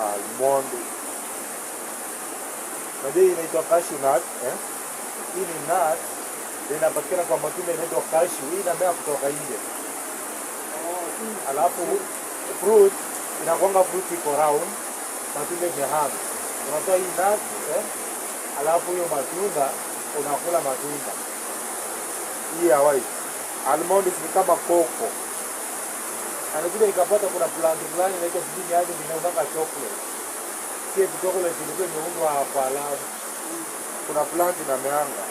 almond. Unajua hii inaitwa cashew nut eh? Hii ni nut inapatikana kwa matunda inaitwa cashew. Hii inamea kutoka nje. Alafu fruit inakuanga fruit iko round, matunda imehang. Unatoa hii nut eh? Alafu hiyo matunda unakula matunda. Hii ya white. Almond ni kama koko. Anakuja ikapata kuna plant fulani inaitwa sijui aje inaonaka chocolate. Sie chocolate ilikuwa imeundwa hapa alafu. Kuna plant inameanga.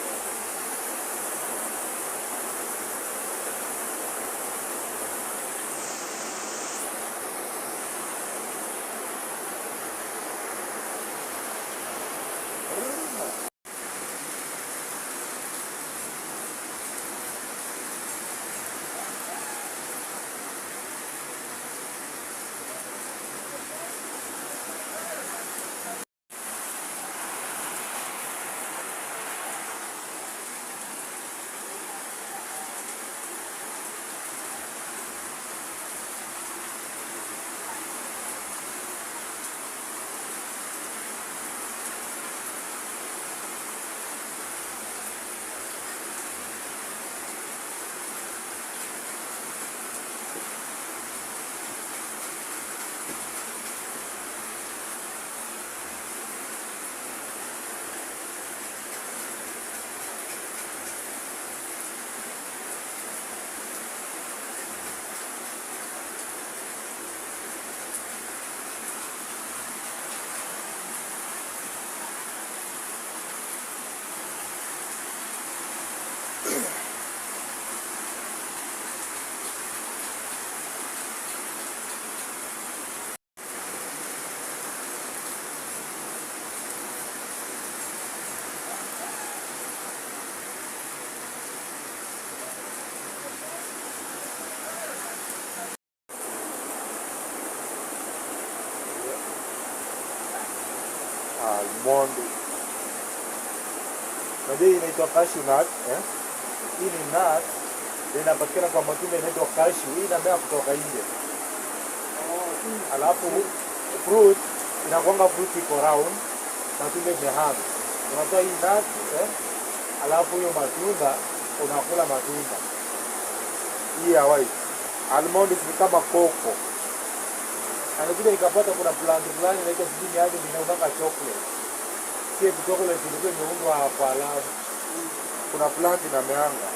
Almond. Unajua hii inaitwa cashew nut eh? Hii ni nut inapatikana kwa matunda inaitwa cashew. Hii inamea kutoka nje. Alafu fruit inakuanga fruit iko round, matunda imehang. Unatoa hii nut eh? Alafu hiyo matunda unakula matunda. Hii ya white. Almond ni kama koko. Anakuja ikapata kuna plant fulani inaitwa sijui aje inaonaka chocolate. Sie chocolate ilikuwa imeundwa hapa alafu. Kuna plant inameanga.